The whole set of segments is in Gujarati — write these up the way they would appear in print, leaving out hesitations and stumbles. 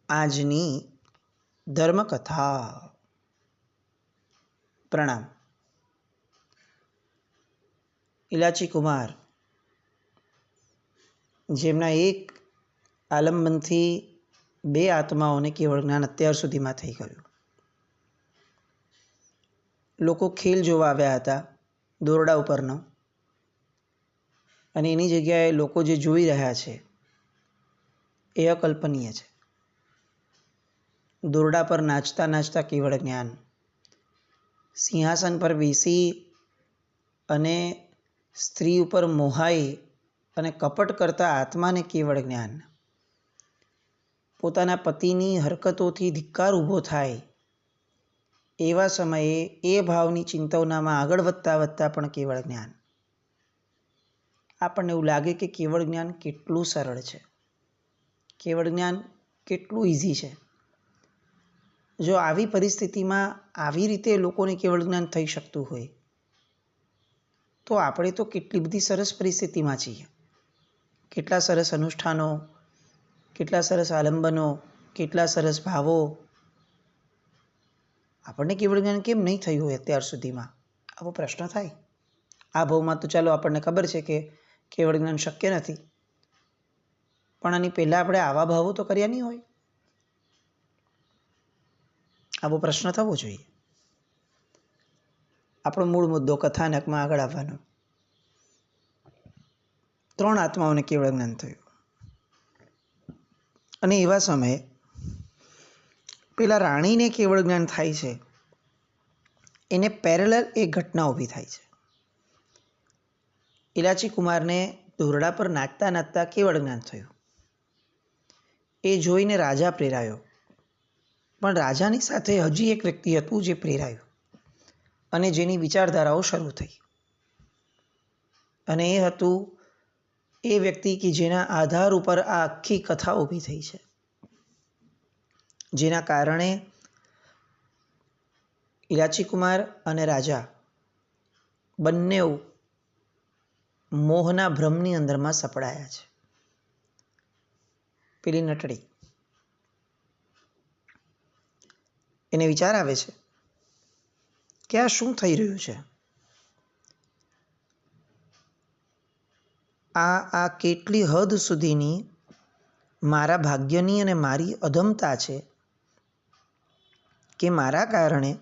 આજની ધર્મકથા. પ્રણામ. ઇલાચી કુમાર, જેમના એક આલંબનથી બે આત્માઓને કેવળ જ્ઞાન અત્યાર સુધીમાં થઈ ગયું. લોકો ખેલ જોવા આવ્યા હતા દોરડા ઉપરનો, અને એની જગ્યાએ લોકો જે જોઈ રહ્યા છે એ અકલ્પનીય છે. દોરડા પર નાચતા નાચતા કેવળ જ્ઞાન, સિંહાસન પર બેસી અને સ્ત્રી ઉપર મોહાઈ અને કપટ કરતા આત્માને કેવળ જ્ઞાન, પોતાના પતિની હરકતોથી ધિક્કાર ઊભો થાય એવા સમયે એ ભાવની ચિંતવનામાં આગળ વધતા વધતા પણ કેવળ જ્ઞાન. આપણને એવું લાગે કે કેવળ જ્ઞાન કેટલું સરળ છે, કેવળ જ્ઞાન કેટલું ઇઝી છે. જો આવી પરિસ્થિતિમાં આવી રીતે લોકોને કેવળ જ્ઞાન થઈ શકતું હોય તો આપણે તો કેટલી બધી સરસ પરિસ્થિતિમાં છીએ. કેટલા સરસ અનુષ્ઠાનો, કેટલા સરસ આલંબનો, કેટલા સરસ ભાવો. આપણને કેવળ જ્ઞાન કેમ નહીં થયું હોય અત્યાર સુધીમાં, આવો પ્રશ્ન થાય. આ ભાવમાં તો ચાલો આપણને ખબર છે કે કેવળ જ્ઞાન શક્ય નથી, પણ આની પહેલાં આપણે આવા ભાવો તો કર્યા નહીં હોય. આવો પ્રશ્ન થવો જોઈએ. આપણો મૂળ મુદ્દો કથાનકમાં આગળ આવવાનો. 3 આત્માઓને કેવળ જ્ઞાન થયું, અને એવા સમયે પેલા રાણીને કેવળ જ્ઞાન થાય છે, એને પેરેલલ એક ઘટના ઊભી થાય છે. ઇલાચી કુમારને દોરડા પર નાચતા નાચતા કેવળ જ્ઞાન થયું. એ જોઈને રાજા પ્રેરાયો, પણ રાજાની સાથે હજી એક વ્યક્તિ હતું જે પ્રેરાયું અને જેની વિચારધારાઓ શરૂ થઈ. અને એ હતું એ વ્યક્તિ કે જેના આધાર ઉપર આ આખી કથા ઊભી થઈ છે, જેના કારણે ઇલાચી કુમાર અને રાજા બંને મોહના ભ્રમની અંદરમાં સપડાયા છે. પેલી નટડી, એને વિચાર આવે છે કે આ શું થઈ રહ્યું છે. આ કેટલી હદ સુધીની મારા ભાગ્યની અને મારી અધમતા છે કે મારા કારણે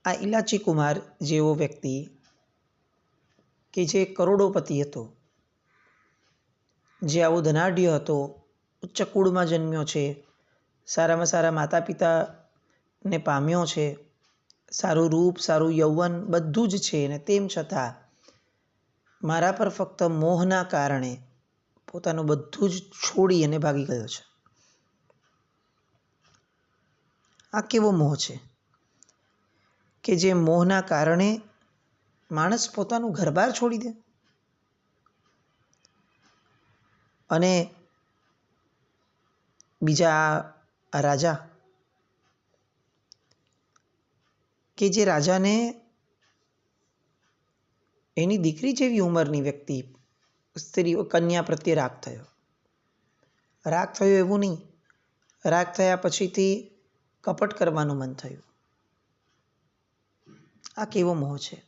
આ ઇલાચી કુમાર જેવો વ્યક્તિ કે જે કરોડોપતિ હતો, જે આવો ધનાઢ્ય હતો, ઉચ્ચ કુળમાં જન્મ્યો છે, સારામાં સારા માતા પિતાને પામ્યો છે, સારું રૂપ, સારું યૌવન બધું જ છે, ને તેમ છતાં મારા પર ફક્ત મોહના કારણે પોતાનું બધું જ છોડી અને ભાગી ગયો છે. આ કેવો મોહ છે કે જે મોહના કારણે માણસ પોતાનું ઘરબાર છોડી દે. અને બીજા આ રાજા, કે જે રાજાને એની દીકરી જેવી ઉંમરની વ્યક્તિ, સ્ત્રી, કન્યા પ્રત્યે રાગ થયો. રાગ થયો એવું નહીં, રાગ થયા પછીથી કપટ કરવાનું મન થયું. આ કેવો મોહ છે.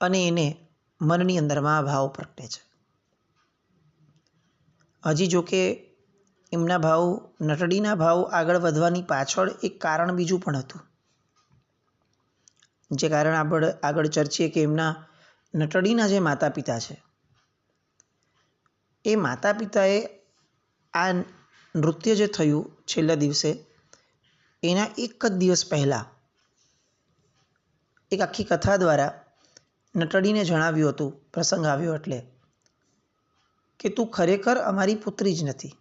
અને એને મનની અંદરમાં આ ભાવ પ્રગટે છે. હજી જોકે એમના ભાવ, નટડીના ભાવ આગળ વધવાની પાછળ એક કારણ બીજું પણ હતું, જે કારણ આપણે આગળ ચર્ચીએ કે એમના નટડીના જે માતા પિતા છે, એ માતા પિતાએ આ નૃત્ય જે થયું છેલ્લા દિવસે એના એક જ દિવસ પહેલાં એક આખી કથા દ્વારા નટડીને જણાવ્યું હતું, પ્રસંગ આવ્યો એટલે, કે તું ખરેખર અમારી પુત્રી જ નથી.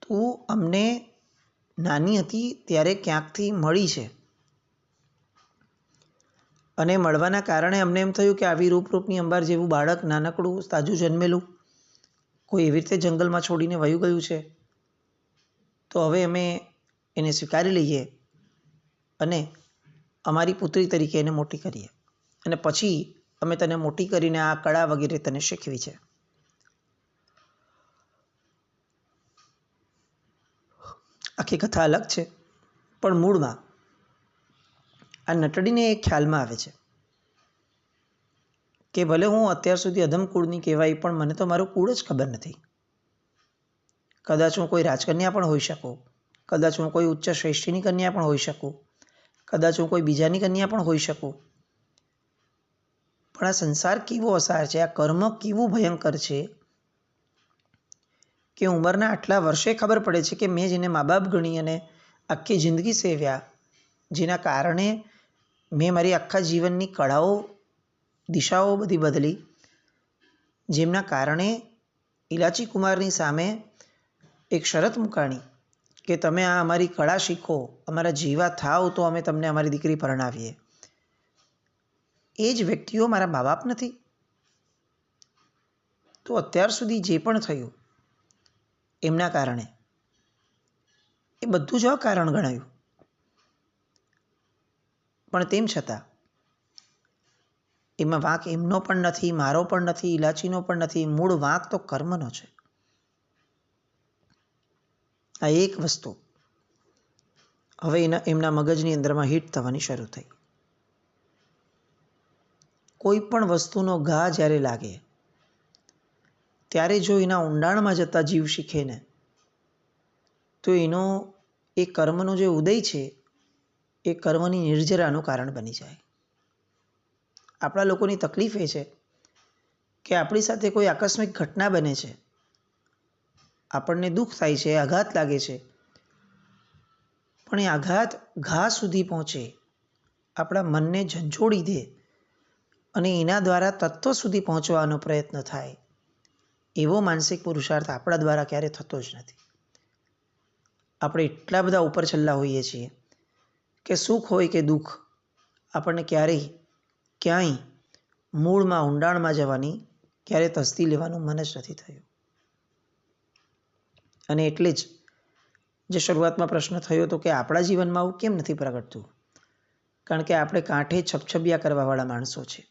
તું અમને નાની હતી ત્યારે ક્યાંકથી મળી છે, અને મળવાના કારણે અમને એમ થયું કે આવી રૂપરૂપની અંબાર જેવું બાળક, નાનકડું તાજું જન્મેલું, કોઈ એવી રીતે જંગલમાં છોડીને વયું ગયું છે, તો હવે અમે એને સ્વીકારી લઈએ અને અમારી પુત્રી તરીકે એને મોટી કરીએ, અને પછી અમે તને મોટી કરીને આ કળા વગેરે તને શીખવી છે. આખી કથા અલગ છે, પણ મૂળમાં આ નટડીને એ ખ્યાલમાં આવે છે કે ભલે હું અત્યાર સુધી અધમ કુળની કહેવાય, પણ મને તો મારું કુળ જ ખબર નથી. કદાચ હું કોઈ રાજકન્યા પણ હોઈ શકું, કદાચ હું કોઈ ઉચ્ચ શ્રેષ્ઠીની કન્યા પણ હોઈ શકું, કદાચ હું કોઈ બીજાની કન્યા પણ હોઈ શકું. પણ આ સંસાર કેવો અસાર છે, આ કર્મ કેવું ભયંકર છે કે ઉંમરના આટલા વર્ષે ખબર પડે છે કે મેં જેને મા બાપ ગણી અને આખી જિંદગી સેવ્યા, જેના કારણે મેં મારી આખા જીવનની કળાઓ, દિશાઓ બધી બદલી, જેમના કારણે ઇલાચી કુમારની સામે એક શરત મૂકાણી કે તમે આ અમારી કળા શીખો, અમારા જીવા થાવ તો અમે તમને અમારી દીકરી પરણાવીએ. એ જ વ્યક્તિઓ મારા મા બાપ નથી? તો અત્યાર સુધી જે પણ થયું એમના કારણે, એ બધું જ અકારણ ગણાયું. પણ તેમ છતાં એમાં વાંક એમનો પણ નથી, મારો પણ નથી, ઇલાચીનો પણ નથી. મૂળ વાંક તો કર્મનો છે. આ એક વસ્તુ હવે એમના મગજની અંદરમાં હિટ થવાની શરૂ થઈ. કોઈ પણ વસ્તુનો ઘા જ્યારે લાગે ત્યારે જો એના ઊંડાણમાં જતા જીવ શીખે ને, તો એનો એ કર્મનો જે ઉદય છે એ કર્મની નિર્જરાનું કારણ બની જાય. આપણા લોકોની તકલીફ એ છે કે આપણી સાથે કોઈ આકસ્મિક ઘટના બને છે, આપણને દુઃખ થાય છે, આઘાત લાગે છે, પણ એ આઘાત ઘા સુધી પહોંચે, આપણા મનને ઝંઝોડી દે અને એના દ્વારા તત્વ સુધી પહોંચવાનો પ્રયત્ન થાય, એવો માનસિક પુરુષાર્થ આપણા દ્વારા ક્યારે થતો જ નથી. આપણે એટલા બધા ઉપર છલ્લા હોઈએ છીએ કે સુખ હોય કે દુઃખ, આપણને ક્યારેય ક્યાંય મૂળમાં ઊંડાણમાં જવાની, ક્યારેય તસ્દી લેવાનું મન જ નથી થયું. અને એટલે જ જે શરૂઆતમાં પ્રશ્ન થયો હતો કે આપણા જીવનમાં આવું કેમ નથી પ્રગટતું, કારણ કે આપણે કાંઠે છપછપિયા કરવાવાળા માણસો છે.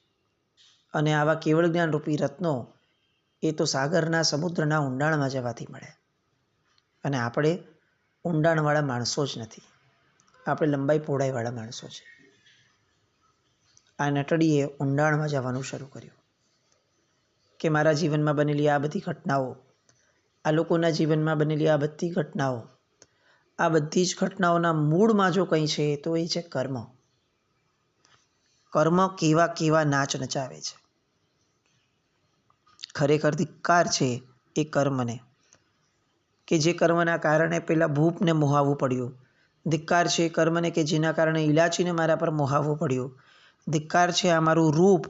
અને આવા કેવળ જ્ઞાન રૂપી રત્નો એ તો સાગરના, સમુદ્રના ઊંડાણમાં જવાથી મળે. અને આપણે ઊંડાણવાળા માણસો જ નથી, આપણે લંબાઈ પહોળાઈવાળા માણસો છે. આ નટડીએ ઊંડાણમાં જવાનું શરૂ કર્યું કે મારા જીવનમાં બનેલી આ બધી ઘટનાઓ, આ લોકોના જીવનમાં બનેલી આ બધી ઘટનાઓ, આ બધી જ ઘટનાઓના મૂળમાં જો કંઈ છે તો એ છે કર્મ. કર્મ કેવા કેવા નાચ નચાવે છે. ખરેખર ધિક્કાર છે એ કર્મને કે જે કર્મના કારણે પેલા ભૂપને મોહાવવું પડ્યું. ધિક્કાર છે એ કર્મને કે જેના કારણે ઇલાચીને મારા પર મોહાવવું પડ્યું. ધિક્કાર છે આ મારું રૂપ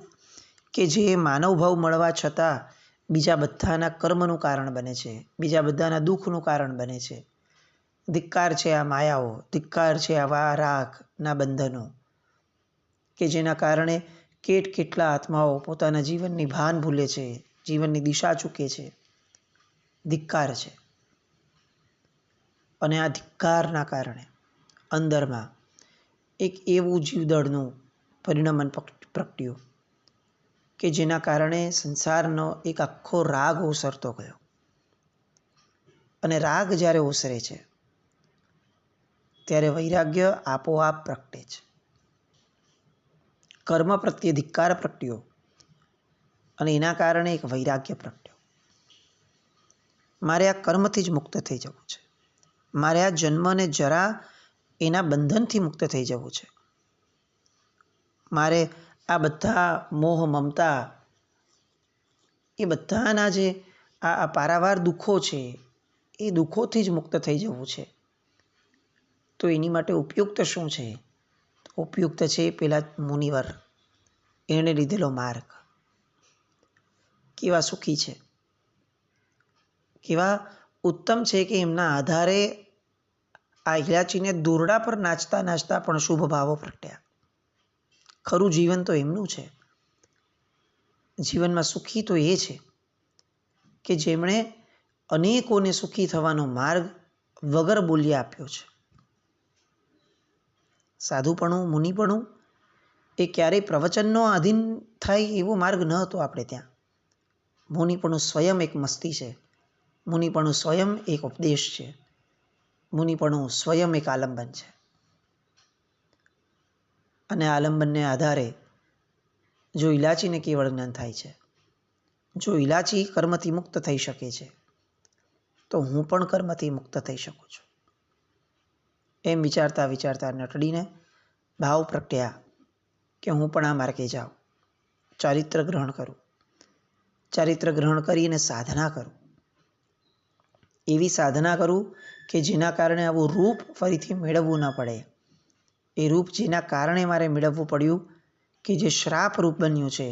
કે જે માનવ ભાવ મળવા છતાં બીજા બધાના કર્મનું કારણ બને છે, બીજા બધાના દુઃખનું કારણ બને છે. ધિક્કાર છે આ માયાઓ, ધિક્કાર છે આવા રાગના બંધનો કે જેના કારણે કેટલા આત્માઓ પોતાના જીવનની ભાન ભૂલે છે, જીવનની દિશા ચૂકે છે. ધિક્કાર છે. અને આ ધિક્કારના કારણે અંદરમાં એક એવું જીવદળનું પરિણમન પ્રગટ્યું કે જેના કારણે સંસારનો એક આખો રાગ ઓસરતો ગયો. અને રાગ જ્યારે ઓસરે છે ત્યારે વૈરાગ્ય આપોઆપ પ્રગટે છે. કર્મ પ્રત્યે ધિક્કાર પ્રગટ્યો અને એના કારણે એક વૈરાગ્ય પ્રગટ્યો. મારે આ કર્મથી જ મુક્ત થઈ જવું છે, મારે આ જન્મને જરા એના બંધનથી મુક્ત થઈ જવું છે, મારે આ બધા મોહ મમતા, એ બધાના જે આ પારાવાર દુઃખો છે એ દુઃખોથી જ મુક્ત થઈ જવું છે. તો એની માટે ઉપયુક્ત શું છે? ઉપયુક્ત છે પેલા મુનિવર, એણે લીધેલો માર્ગ. કેવા સુખી છે, કેવા ઉત્તમ છે કે એમના આધારે આ ઇલાચીને દોરડા પર નાચતા નાચતા પણ શુભ ભાવો પ્રગટ્યા. ખરું જીવન તો એમનું છે. જીવનમાં સુખી તો એ છે કે જેમણે અનેકોને સુખી થવાનો માર્ગ વગર બોલ્યા આપ્યો છે. સાધુપણું, મુનિપણું એ ક્યારેય પ્રવચનનો આધીન થાય એવો માર્ગ ન હતો આપણે ત્યાં. મુનિપણું સ્વયં એક મસ્તી છે, મુનિપણું સ્વયં એક ઉપદેશ છે. મુનિપણું સ્વયં એક આલંબન છે. અને આલંબનને આધારે જો ઇલાચીને કેવળ જ્ઞાન થાય છે, જો ઇલાચી કર્મથી મુક્ત થઈ શકે છે, તો હું પણ કર્મથી મુક્ત થઈ શકું છું. એમ વિચારતા વિચારતા નટડીને ભાવ પ્રગટ્યા કે હું પણ આ માર્ગે જાઉં, ચારિત્ર ગ્રહણ કરું, ચારિત્ર ગ્રહણ કરીને સાધના કરું, એવી સાધના કરું કે જેના કારણે આવું રૂપ ફરીથી મેળવવું ન પડે. એ રૂપ જેના કારણે મારે મેળવવું પડ્યું, કે જે શ્રાપ રૂપ બન્યું છે,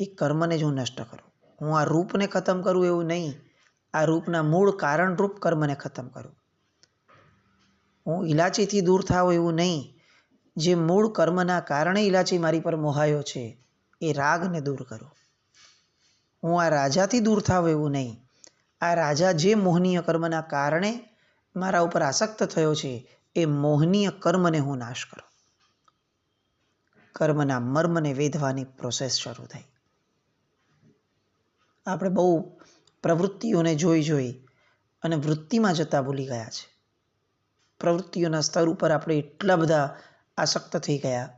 એ કર્મને જ હું નષ્ટ કરું. હું આ રૂપને ખતમ કરું એવું નહીં, આ રૂપના મૂળ કારણરૂપ કર્મને ખતમ કરું. હું ઇલાચીથી દૂર થાવ એવું નહીં, જે મૂળ કર્મના કારણે ઇલાચી મારી પર મોહાયો છે, એ રાગને દૂર કરું. હું આ રાજાથી દૂર થાવ એવું નહીં, આ રાજા જે મોહનીય કર્મના કારણે મારા ઉપર આસક્ત થયો છે, એ મોહનીય કર્મને હું નાશ કરું. કર્મના મર્મને વેધવાની પ્રોસેસ શરૂ થઈ. આપણે બહુ પ્રવૃત્તિઓને જોઈ અને વૃત્તિમાં જતા ભૂલી ગયા છે. પ્રવૃત્તિઓના સ્તર ઉપર આપણે એટલા બધા આસક્ત થઈ ગયા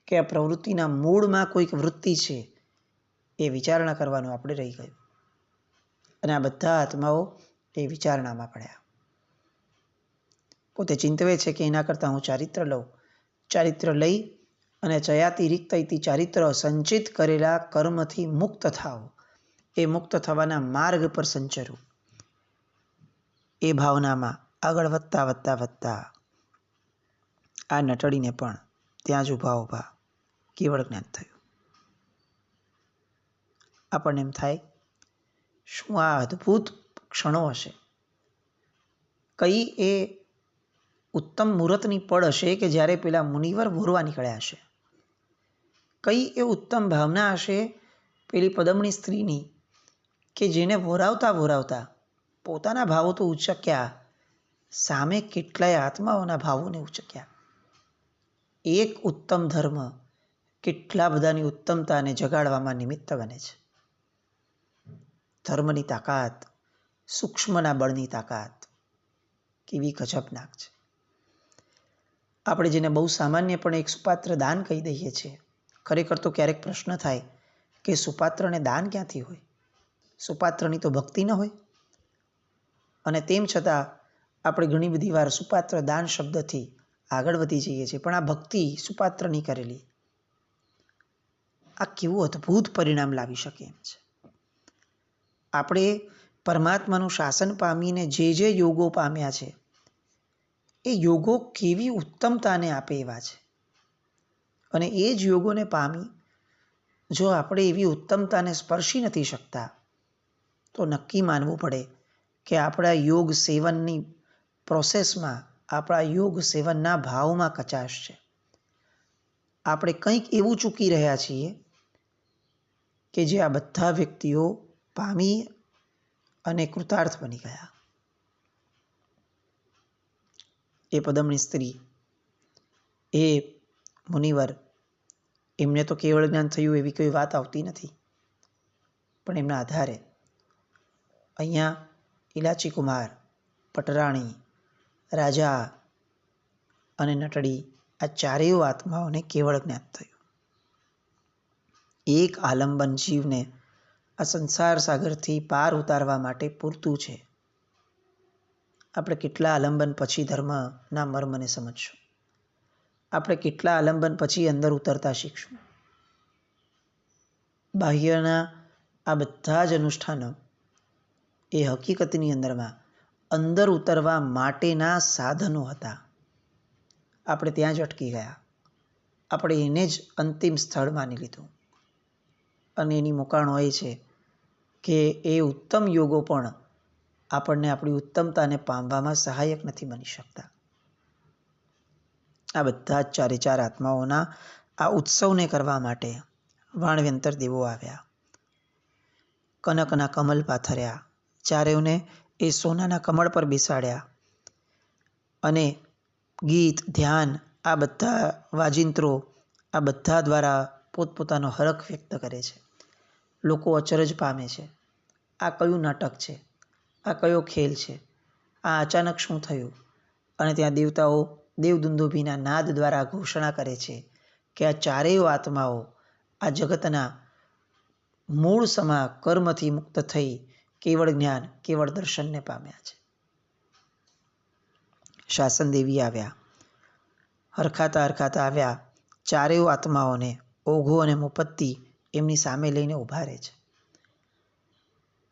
કે આ પ્રવૃત્તિના મૂળમાં કોઈક વૃત્તિ છે એ વિચારણા કરવાનું આપણે રહી ગયું. અને આ બધા આત્માઓ એ વિચારણામાં પડ્યા. પોતે ચિંતવે છે કે એના કરતાં હું ચારિત્ર લઉં, ચારિત્ર લઈ અને ચયાતિ રિક્ત ઇતિ ચારિત્ર, સંચિત કરેલા કર્મથી મુક્ત થાવ, એ મુક્ત થવાના માર્ગ પર સંચરું. એ ભાવનામાં આગળ વધતા વધતા વધતા આ નટડીને પણ ત્યાં જ ઊભા કેવળ જ્ઞાન થયું. આપણને એમ થાય, શું આ અદ્ભુત ક્ષણો હશે? કઈ એ ઉત્તમ મુહૂર્તની પળ હશે કે જ્યારે પેલા મુનિવર વોરવા નીકળ્યા હશે? કઈ એ ઉત્તમ ભાવના હશે પેલી પદમણી સ્ત્રીની કે જેને વોરાવતા પોતાના ભાવો તો ઉચક્યા, સામે કેટલાય આત્માઓના ભાવોને ઉચક્યા. એક ઉત્તમ ધર્મ કેટલા બધાની ઉત્તમતાને જગાડવામાં નિમિત્ત બને છે. ધર્મની તાકાત, સૂક્ષ્મના બળની તાકાત કેવી ગજબનાક છે. આપણે જેને બહુ સામાન્યપણે એક સુપાત્ર દાન કહી દઈએ છીએ, ખરેખર તો ક્યારેક પ્રશ્ન થાય કે સુપાત્રને દાન ક્યાંથી હોય? સુપાત્રની તો ભક્તિ ન હોય? અને તેમ છતાં આપણે ઘણી બધી વાર સુપાત્ર દાન શબ્દથી આગળ વધી જઈએ છીએ, પણ આ ભક્તિ સુપાત્રની કરેલી આ કેવું અદ્ભુત પરિણામ લાવી શકે એમ છે. આપણે પરમાત્માનું શાસન પામીને જે યોગો પામ્યા છે, એ યોગો કેવી ઉત્તમતાને આપે એવા છે. અને એ જ યોગોને પામી જો આપણે એવી ઉત્તમતાને સ્પર્શી નથી શકતા, તો નક્કી માનવું પડે કે આપણા યોગ સેવનની પ્રોસેસમાં, આપણા યોગ સેવનના ભાવમાં કચાશ છે. આપણે કંઈક એવું ચૂકી રહ્યા છીએ કે જે આ બધા વ્યક્તિઓ પામી અને કૃતાર્થ બની ગયા. એ પદમણી સ્ત્રી, એ મુનિવર, એમને તો કેવળ જ્ઞાન થયું એવી કોઈ વાત આવતી નથી, પણ એમના આધારે અહીંયા ઇલાચી કુમાર, પટરાણી, રાજા અને નટડી, આ ચારેય આત્માઓને કેવળ જ્ઞાન થયું. એક આલંબન જીવને આ સંસાર સાગરથી પાર ઉતારવા માટે પૂરતું છે. આપણે કેટલા આલંબન પછી ધર્મના મર્મને સમજશું? આપણે કેટલા આલંબન પછી અંદર ઉતરતા શીખશું? બાહ્યના આ બધા જ અનુષ્ઠાનો એ હકીકતની અંદરમાં અંદર ઉતરવા માટેના સાધનો હતા. આપણે ત્યાં જ અટકી ગયા. આપણે એને જ અંતિમ સ્થળ માની લીધું. અને એની મોકાણો એ છે કે એ ઉત્તમ યોગો પણ આપણને આપણી ઉત્તમતાને પામવામાં સહાયક નથી બની શકતા. આ બધા જ ચારે ચાર આત્માઓના આ ઉત્સવને કરવા માટે વાણવ્યંતર દેવો આવ્યા. કનકના કમલ પાથર્યા, ચારેયને એ સોનાના કમળ પર બેસાડ્યા અને ગીત, ધ્યાન, આ બધા વાજિંત્રો, આ બધા દ્વારા પોતપોતાનો હરખ વ્યક્ત કરે છે. લોકો અચરજ પામે છે. આ કયું નાટક છે? આ કયો ખેલ છે? આ અચાનક શું થયું? અને ત્યાં દેવતાઓ દેવદુંદુભીના નાદ દ્વારા ઘોષણા કરે છે કે આ ચારેય આત્માઓ આ જગતના મૂળ સમા કર્મથી મુક્ત થઈ કેવળ જ્ઞાન, કેવળ દર્શનને પામ્યા છે. શાસન દેવી આવ્યા, હરખાતા હરખાતા આવ્યા, ચારેય આત્માઓને ઓઘો અને મુપત્તિ એમની સામે લઈને ઊભા રહે છે.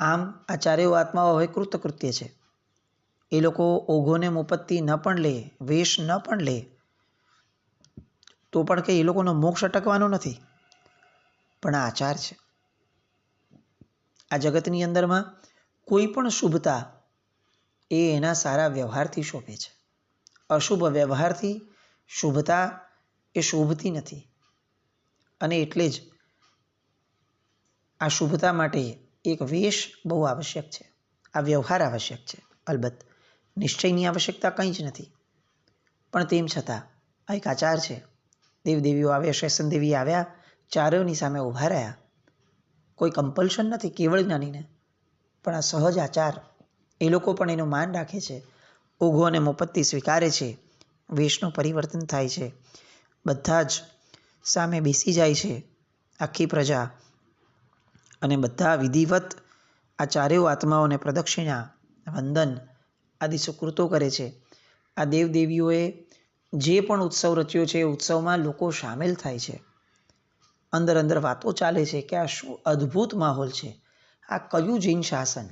આમ આ ચારેય આત્માઓ હવે કૃતકૃત્ય છે. એ લોકો ઓઘોને મુપત્તિ ન પણ લે, વેશ ન પણ લે, તો પણ કે એ લોકોનો મોક્ષ અટકવાનો નથી. પણ આ આચાર છે. આ જગતની અંદરમાં કોઈ પણ શુભતા એ એના સારા વ્યવહારથી શોભે છે. અશુભ વ્યવહારથી શુભતા એ શોભતી નથી. અને એટલે જ આ શુભતા માટે એક વેશ બહુ આવશ્યક છે, આ વ્યવહાર આવશ્યક છે. અલબત્ત નિશ્ચયની આવશ્યકતા કંઈ જ નથી, પણ તેમ છતાં આ એક આચાર છે. દેવદેવીઓ આવ્યા, શેષન દેવી આવ્યા, ચારેયની સામે ઊભા રહ્યા. કોઈ કમ્પલ્શન નથી કેવળ જ્ઞાનીને, પણ આ સહજ આચાર. એ લોકો પણ એનું માન રાખે છે, ઓઘો અને મુપત્તિ સ્વીકારે છે, વેશનું પરિવર્તન થાય છે. બધા જ સામે બેસી જાય છે આખી પ્રજા, અને બધા વિધિવત આ ચારેય આત્માઓને પ્રદક્ષિણા, વંદન આદિ સુકૃતો કરે છે. આ દેવદેવીઓએ જે પણ ઉત્સવ રચ્યો છે એ ઉત્સવમાં લોકો સામેલ થાય છે. અંદર અંદર વાતો ચાલે છે કે આ શું અદ્ભુત માહોલ છે, આ કયું જૈન શાસન,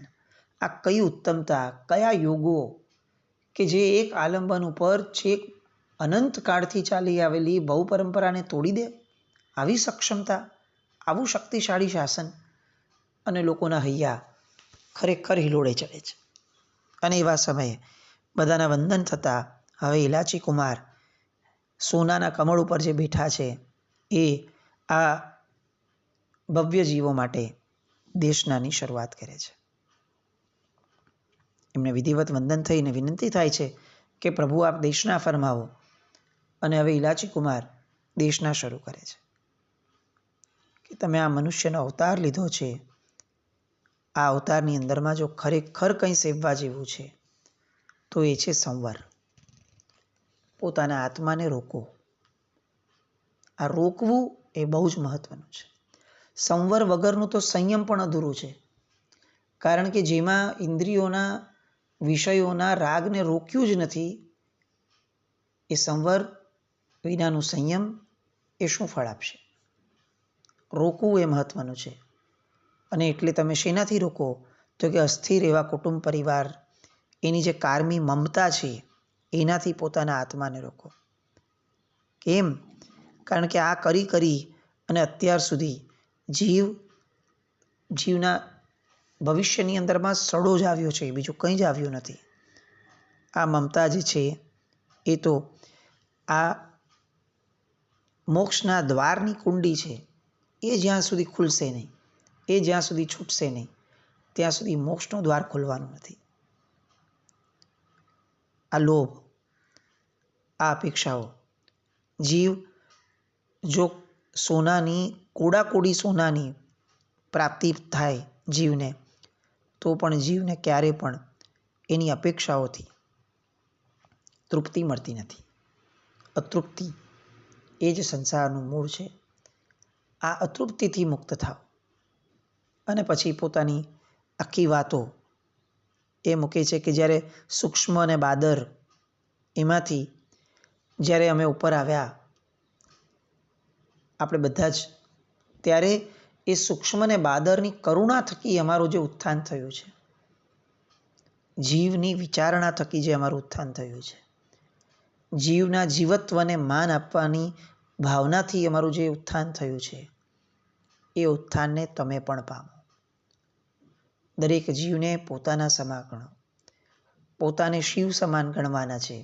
આ કઈ ઉત્તમતા, કયા યોગો કે જે એક આલંબન ઉપર છેક અનંત કાળથી ચાલી આવેલી બહુ પરંપરાને તોડી દે. આવી સક્ષમતા, આવું શક્તિશાળી શાસન. અને લોકોના હૈયા ખરેખર હિલોળે ચડે છે. અને એવા સમયે બધાના વંદન થતાં હવે ઇલાચી કુમાર સોનાના કમળ ઉપર જે બેઠા છે એ આ ભવ્ય જીવો માટે દેશનાની શરૂઆત કરે છે. એમને વિધિવત વંદન થઈને વિનંતી થાય છે કે પ્રભુ આપ દેશના ફરમાવો. અને હવે ઇલાચી કુમાર દેશના શરૂ કરે છે કે તમે આ મનુષ્યનો અવતાર લીધો છે, આ અવતારની અંદરમાં જો ખરેખર કંઈ સેવવા જેવું છે તો એ છે સંવર. પોતાના આત્માને રોકો. આ રોકવું એ બહુ જ મહત્વનું છે. સંવર વગરનું તો સંયમ પણ અધૂરું છે. કારણ કે જેમાં ઇન્દ્રિયોના વિષયોના રાગને રોક્યું જ નથી, એ સંવર વિનાનું સંયમ એ શું ફળ આપશે? રોકવું એ મહત્વનું છે. અને એટલે તમે શેનાથી રોકો? તો કે અસ્થિર એવા કુટુંબ પરિવાર, એની જે કારમી મમતા છે એનાથી પોતાના આત્માને રોકો. કેમ? કારણ કે આ કરી કરી અને અત્યાર સુધી જીવના ભવિષ્યની અંદરમાં સડો જ આવ્યો છે, બીજું કંઈ જ આવ્યું નથી. આ મમતા જે છે એ તો આ મોક્ષના દ્વારની કુંડી છે, એ જ્યાં સુધી ખુલશે નહીં, એ જ્યાં સુધી છૂટશે નહીં, ત્યાં સુધી મોક્ષનું દ્વાર ખોલવાનું નથી. આ લોભ, આ અપેક્ષાઓ, જીવ જો સોનાની કોડાકોડી સોનાની પ્રાપ્તિ થાય જીવને, તો પણ જીવને ક્યારે પણ એની અપેક્ષાઓથી તૃપ્તિ મળતી નથી. અતૃપ્તિ એ જ સંસારનું મૂળ છે. આ અતૃપ્તિથી મુક્ત થાવ. અને પછી પોતાની આખી વાતો એ મૂકે છે કે જ્યારે સૂક્ષ્મ અને બાદર એમાંથી જ્યારે અમે ઉપર આવ્યા આપણે બધા જ, ત્યારે એ સૂક્ષ્મ અને બાદરની કરુણા થકી અમારું જે ઉત્થાન થયું છે, જીવની વિચારણા થકી જે અમારું ઉત્થાન થયું છે, જીવના જીવત્વને માન આપવાની ભાવનાથી અમારું જે ઉત્થાન થયું છે, એ ઉત્થાનને તમે પણ પામો. દરેક જીવને પોતાના સમા ગણો. પોતાને શિવ સમાન ગણવાના છે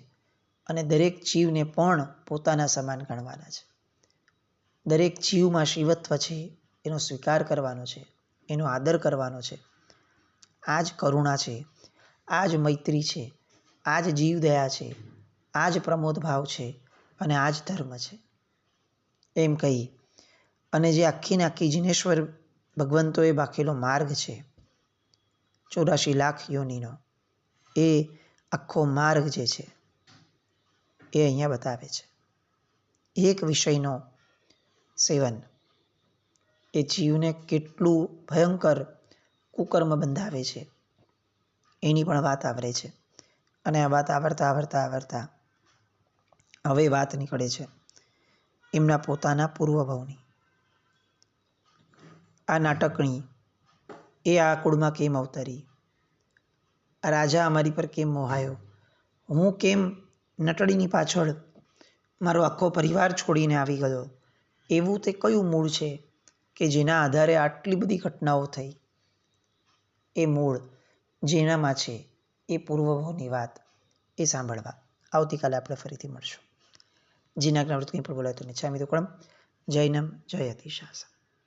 અને દરેક જીવને પણ પોતાના સમાન ગણવાના છે. દરેક જીવમાં શિવત્વ છે, એનો સ્વીકાર કરવાનો છે, એનો આદર કરવાનો છે. આ જ કરુણા છે, આ જ મૈત્રી છે, આ જ જીવદયા છે, આ જ પ્રમોદ ભાવ છે અને આ જ ધર્મ છે. એમ કહી અને જે આખીને આખી જિનેશ્વર ભગવંતોએ બાખેલો માર્ગ છે 84 લાખ યોનિનો, એ આખો માર્ગ જે છે એ અહીંયા બતાવે છે. એક વિષયનો સેવન એ જીવને કેટલું ભયંકર કુકર્મ બંધાવે છે એની પણ વાત આવરે છે. અને આ વાત આવરતા હવે વાત નીકળે છે એમના પોતાના પૂર્વભાવની. આ નાટકણી એ આ કુળમાં કેમ અવતરી, આ રાજા અમારી પર કેમ મોહાયો, હું કેમ નટડીની પાછળ મારો આખો પરિવાર છોડીને આવી ગયો, એવું તે કયું મૂળ છે કે જેના આધારે આટલી બધી ઘટનાઓ થઈ. એ મૂળ જેનામાં છે એ પૂર્વભાવની વાત એ સાંભળવા આવતીકાલે આપણે ફરીથી મળશું. જીના જ્ઞાવૃત કંઈ પણ બોલાય તો નિચ્છામી દુક્કડમ. જય નમ જય અતિશાસન.